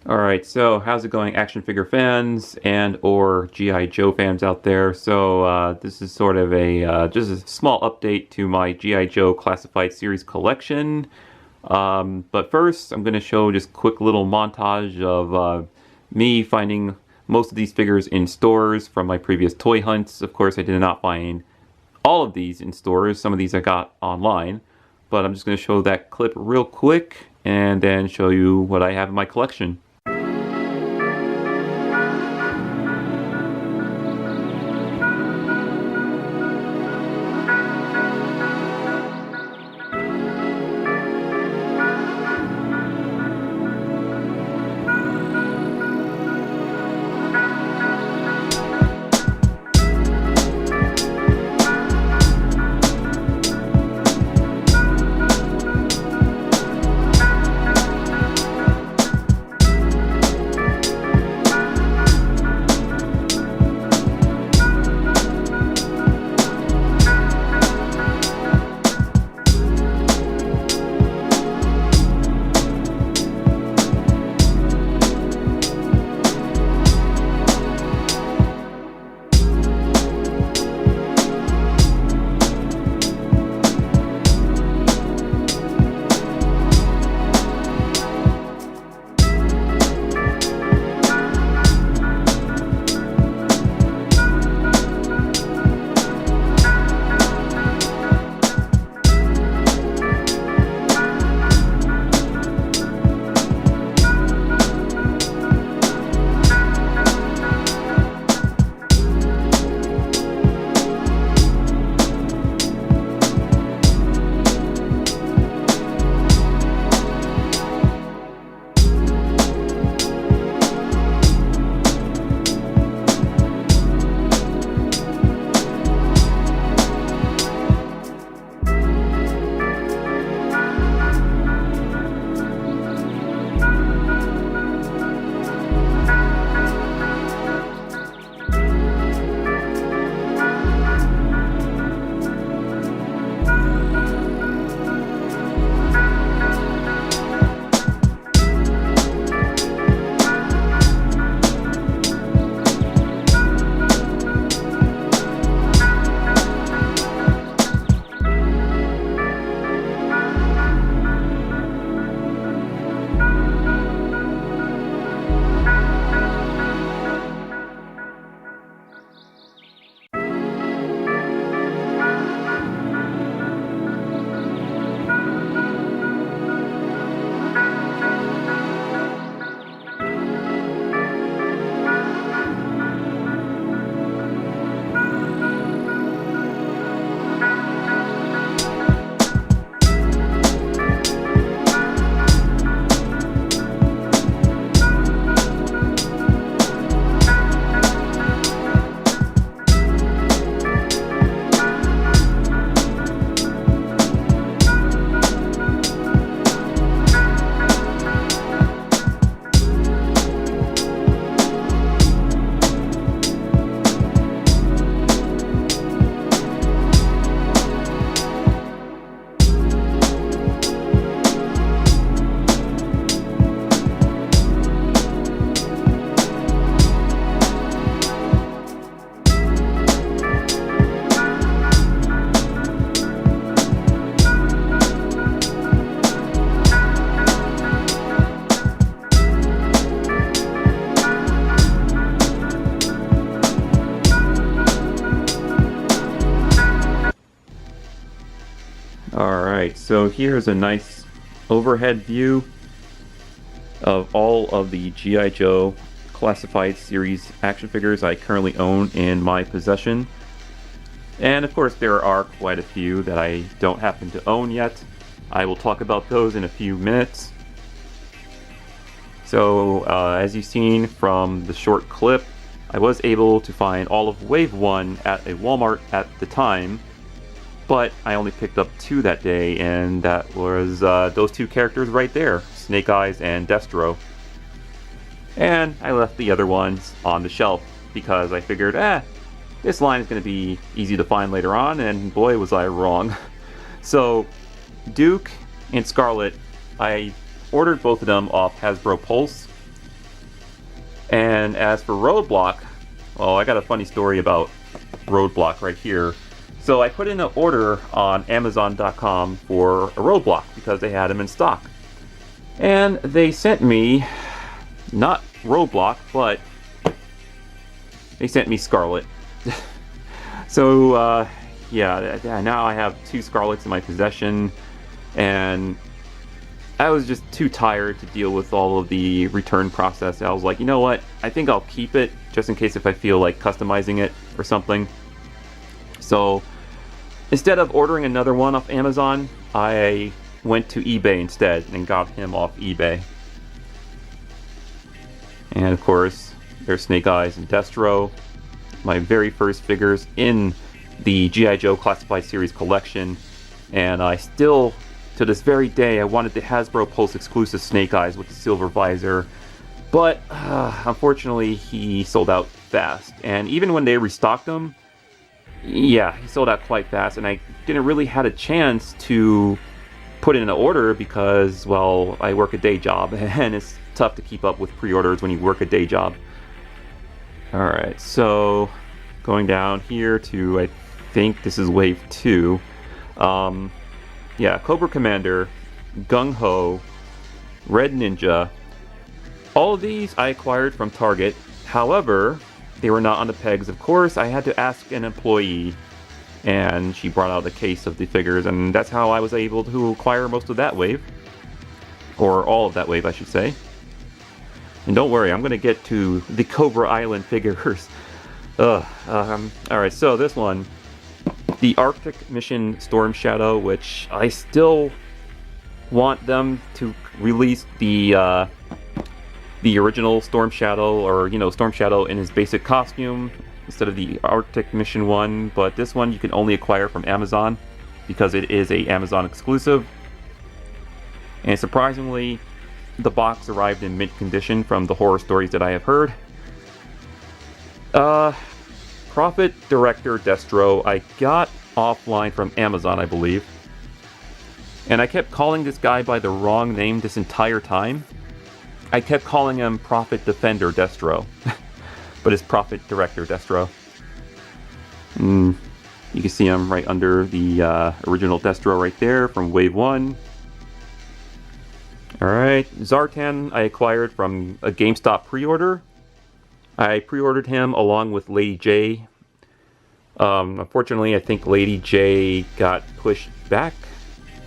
Alright, so how's it going, action figure fans and or G.I. Joe fans out there? This is sort of a just a small update to my G.I. Joe Classified Series collection. But first, I'm going to show just a quick little montage of me finding most of these figures in stores from my previous toy hunts. Of course, I did not find all of these in stores. Some of these I got online. But I'm just going to show that clip real quick and then show you what I have in my collection. Alright, so here's a nice overhead view of all of the G.I. Joe Classified Series action figures I currently own in my possession. And of course there are quite a few that I don't happen to own yet. I will talk about those in a few minutes. So as you've seen from the short clip, I was able to find all of Wave 1 at a Walmart at the time, but I only picked up 2 that day, and that was those 2 characters right there, Snake Eyes and Destro. And I left the other ones on the shelf because I figured, this line is going to be easy to find later on, and boy was I wrong. So Duke and Scarlet, I ordered both of them off Hasbro Pulse, And as for Roadblock, well, I got a funny story about Roadblock right here. So I put in an order on Amazon.com for a Roadblock because they had them in stock. And they sent me, not Roadblock, but they sent me Scarlet. So, yeah, now I have 2 Scarlets in my possession, and I was just too tired to deal with all of the return process. I was like, you know what, I think I'll keep it, just in case if I feel like customizing it or something. So, instead of ordering another one off Amazon, I went to eBay instead and got him off eBay. And of course, there's Snake Eyes and Destro, my very first figures in the G.I. Joe Classified Series collection. And I still, to this very day, I wanted the Hasbro Pulse exclusive Snake Eyes with the silver visor. But unfortunately, he sold out fast. And even when they restocked them, yeah, he sold out quite fast. And I didn't really have a chance to put in an order because, well, I work a day job. And it's tough to keep up with pre-orders when you work a day job. Alright, so going down here to, I think this is wave 2. Yeah, Cobra Commander, Gung Ho, Red Ninja. All of these I acquired from Target. However, they were not on the pegs. Of course, I had to ask an employee, and she brought out a case of the figures, and that's how I was able to acquire most of that wave. Or all of that wave, I should say. And don't worry, I'm going to get to the Cobra Island figures. Alright, so this one, the Arctic Mission Storm Shadow, which I still want them to release the original Storm Shadow, or, you know, Storm Shadow in his basic costume instead of the Arctic Mission one, but this one you can only acquire from Amazon because it is a Amazon exclusive. And surprisingly, the box arrived in mint condition from the horror stories that I have heard. Prophet Director Destro, I got offline from Amazon, I believe. And I kept calling this guy by the wrong name this entire time. I kept calling him Prophet Defender Destro. But it's Prophet Director Destro. You can see him right under the original Destro right there from Wave 1. Alright, Zartan I acquired from a GameStop pre-order. I pre-ordered him along with Lady J. Unfortunately, I think Lady J got pushed back,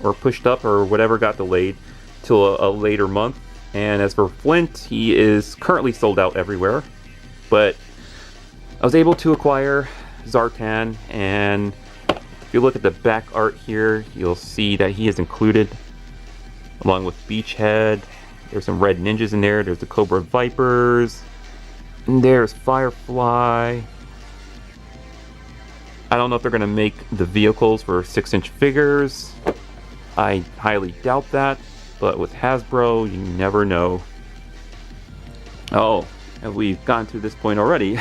or pushed up, or whatever, got delayed till a later month. And as for Flint, he is currently sold out everywhere. But I was able to acquire Zartan, and if you look at the back art here, you'll see that he is included along with Beachhead. There's some Red Ninjas in there. There's the Cobra Vipers. And there's Firefly. I don't know if they're going to make the vehicles for 6-inch figures. I highly doubt that. But with Hasbro, you never know. Oh, and we've gotten to this point already.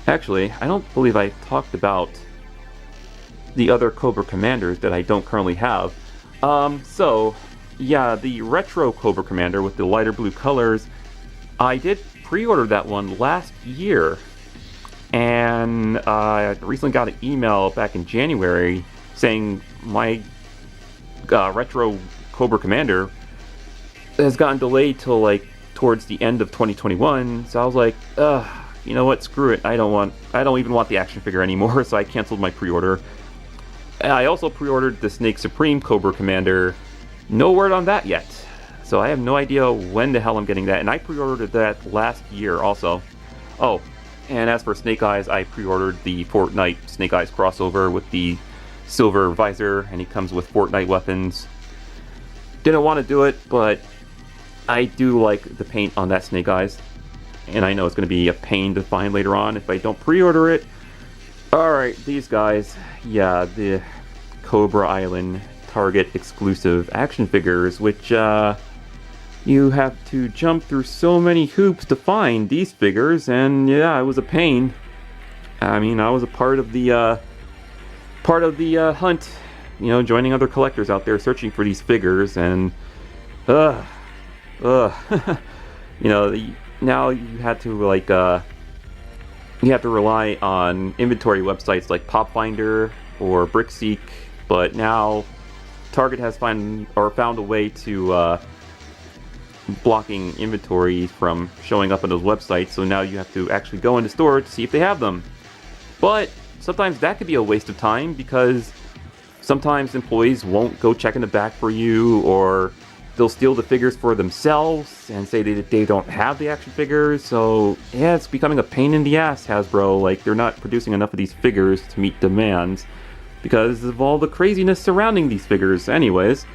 Actually, I don't believe I talked about the other Cobra Commanders that I don't currently have. So, yeah, the retro Cobra Commander with the lighter blue colors, I did pre-order that one last year, and I recently got an email back in January saying my retro Cobra Commander has gotten delayed till like towards the end of 2021. So I was like, you know what, screw it. I don't even want the action figure anymore. So I canceled my pre-order. I also pre-ordered the Snake Supreme Cobra Commander. No word on that yet. So I have no idea when the hell I'm getting that. And I pre-ordered that last year also. Oh, and as for Snake Eyes, I pre-ordered the Fortnite Snake Eyes crossover with the silver visor, and he comes with Fortnite weapons. Didn't want to do it, but I do like the paint on that Snake Eyes. And I know it's going to be a pain to find later on if I don't pre-order it. Alright, these guys, yeah, the Cobra Island Target exclusive action figures, which you have to jump through so many hoops to find these figures, and yeah, it was a pain. I mean, I was a part of the hunt, you know, joining other collectors out there searching for these figures, and You know, now you had to like you have to rely on inventory websites like PopFinder or BrickSeek, but now Target has found a way to blocking inventory from showing up on those websites, so now you have to actually go into store to see if they have them. But sometimes that could be a waste of time because sometimes employees won't go check in the back for you, or they'll steal the figures for themselves and say that they don't have the action figures. So yeah, it's becoming a pain in the ass, Hasbro. Like, they're not producing enough of these figures to meet demands because of all the craziness surrounding these figures. Anyways,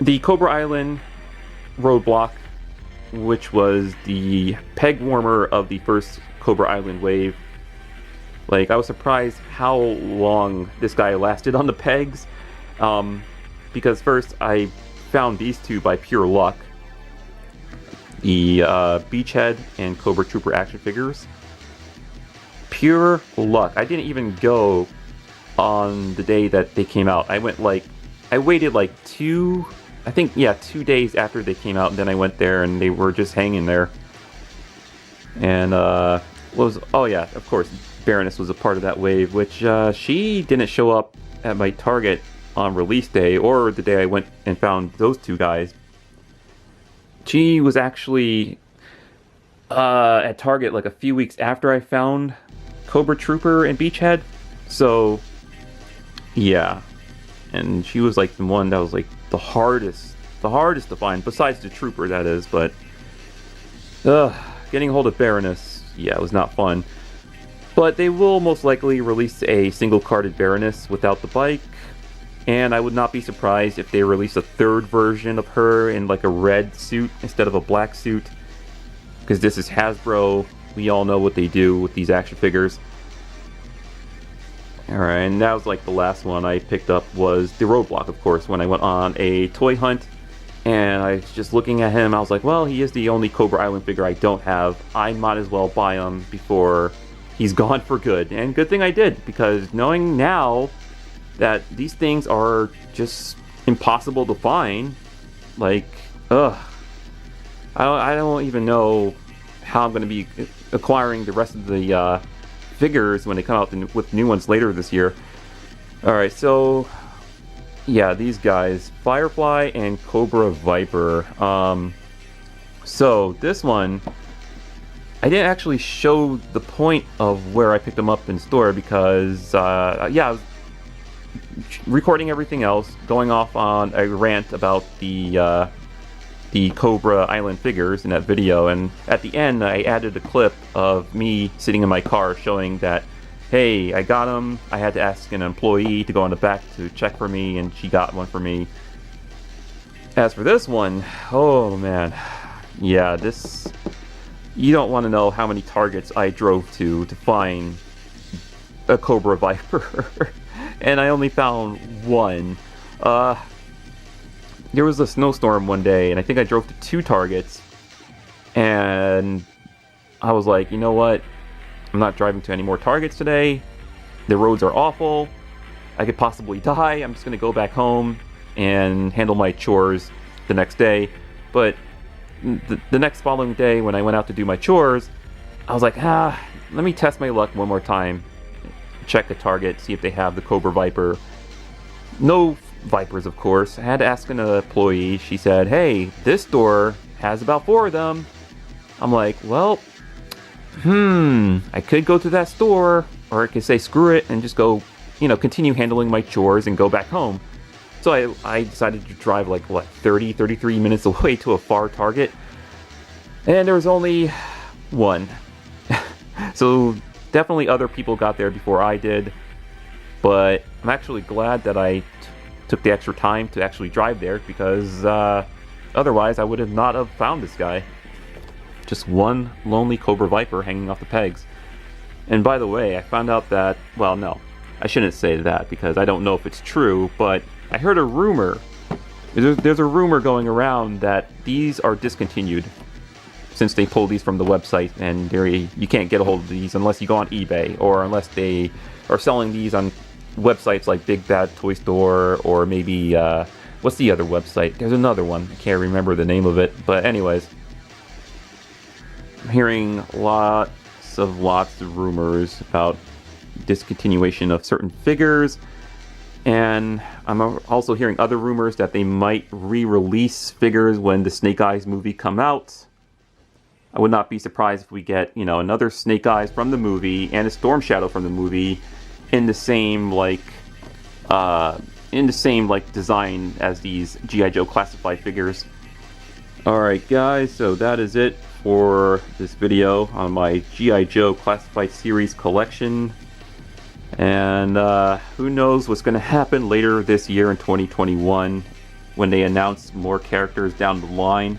the Cobra Island roadblock, which was the peg warmer of the first Cobra Island wave. Like, I was surprised how long this guy lasted on the pegs, because first I found these two by pure luck, the Beachhead and Cobra Trooper action figures. Pure luck. I didn't even go on the day that they came out. I waited like 2 days after they came out, and then I went there and they were just hanging there. And oh yeah, of course, Baroness was a part of that wave, which she didn't show up at my Target on release day or the day I went and found those two guys. She was actually at Target like a few weeks after I found Cobra Trooper and Beachhead. So yeah, and she was like the one that was like the hardest to find, besides the Trooper, that is. But getting a hold of Baroness, yeah, it was not fun. But they will most likely release a single-carded Baroness without the bike, and I would not be surprised if they release a third version of her in like a red suit instead of a black suit, because this is Hasbro. We all know what they do with these action figures. Alright, and that was like the last one I picked up was the Roadblock, of course, when I went on a toy hunt. And I was just looking at him, I was like, well, he is the only Cobra Island figure I don't have. I might as well buy him before he's gone for good. And good thing I did, because knowing now that these things are just impossible to find, like, I don't even know how I'm going to be acquiring the rest of the figures when they come out with new ones later this year. Alright, so yeah, these guys, Firefly and Cobra Viper. So this one, I didn't actually show the point of where I picked them up in store because, yeah, I was recording everything else, going off on a rant about the Cobra Island figures in that video, and at the end I added a clip of me sitting in my car showing that, hey, I got them. I had to ask an employee to go in the back to check for me, and she got one for me. As for this one, oh man, yeah, this, you don't want to know how many Targets I drove to find a Cobra Viper, and I only found one. There was a snowstorm one day, and I think I drove to 2 Targets, and I was like, you know what? I'm not driving to any more Targets today. The roads are awful. I could possibly die. I'm just going to go back home and handle my chores the next day. But the next following day, when I went out to do my chores, I was like, let me test my luck one more time. Check the Target, see if they have the Cobra Viper. No Vipers, of course. I had to ask an employee. She said, hey, this store has about 4 of them. I'm like, well, I could go to that store, or I could say screw it and just go, continue handling my chores and go back home. So I decided to drive like, 33 minutes away to a far Target. And there was only one. So definitely other people got there before I did. But I'm actually glad that I took the extra time to actually drive there, because otherwise I would have not have found this guy. Just one lonely Cobra Viper hanging off the pegs. And by the way, I found out that, well, no, I shouldn't say that because I don't know if it's true, but I heard a rumor. There's a rumor going around that these are discontinued since they pulled these from the website, and you can't get a hold of these unless you go on eBay, or unless they are selling these on websites like Big Bad Toy Store, or maybe, what's the other website? There's another one. I can't remember the name of it, but anyways. I'm hearing lots of rumors about discontinuation of certain figures, and I'm also hearing other rumors that they might re-release figures when the Snake Eyes movie come out. I would not be surprised if we get, you know, another Snake Eyes from the movie and a Storm Shadow from the movie in the same design as these G.I. Joe classified figures. Alright guys, so that is it for this video on my G.I. Joe classified series collection. And who knows what's going to happen later this year in 2021 when they announce more characters down the line.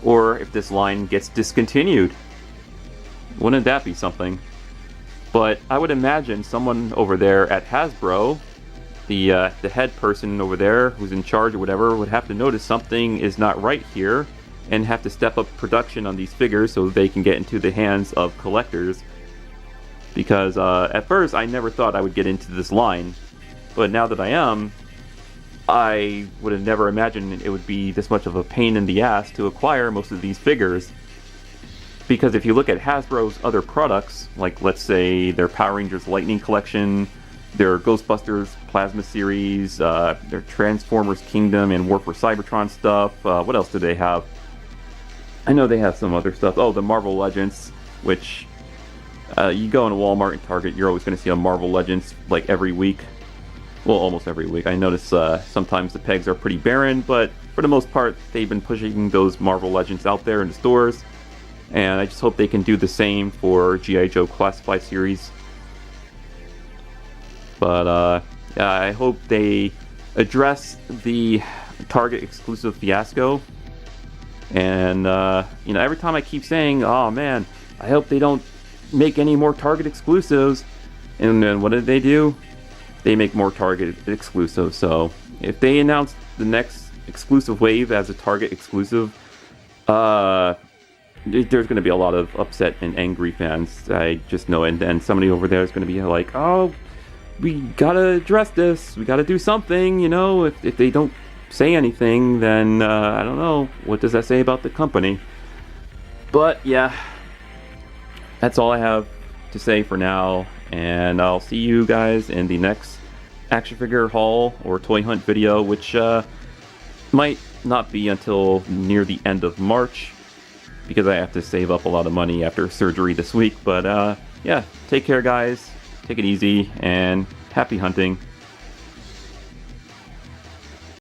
Or if this line gets discontinued. Wouldn't that be something? But I would imagine someone over there at Hasbro, the head person over there who's in charge or whatever, would have to notice something is not right here and have to step up production on these figures so they can get into the hands of collectors. Because at first I never thought I would get into this line, but now that I am, I would have never imagined it would be this much of a pain in the ass to acquire most of these figures. Because if you look at Hasbro's other products, like let's say their Power Rangers Lightning Collection, their Ghostbusters Plasma Series, their Transformers Kingdom and War for Cybertron stuff, what else do they have? I know they have some other stuff. Oh, the Marvel Legends, which you go in Walmart and Target, you're always going to see a Marvel Legends like every week. Well, almost every week. I notice sometimes the pegs are pretty barren, but for the most part, they've been pushing those Marvel Legends out there in the stores. And I just hope they can do the same for G.I. Joe Classified Series. But yeah, I hope they address the Target exclusive fiasco. And you know, every time I keep saying, oh man, I hope they don't make any more Target exclusives. And then what did they do? They make more Target exclusives. So if they announce the next exclusive wave as a Target exclusive, there's going to be a lot of upset and angry fans. I just know. And then somebody over there is going to be like, oh, we got to address this. We got to do something. You know, if they don't say anything, then I don't know. What does that say about the company? But yeah, that's all I have to say for now. And I'll see you guys in the next action figure haul or toy hunt video, which might not be until near the end of March, because I have to save up a lot of money after surgery this week. But yeah, take care guys, take it easy, and happy hunting.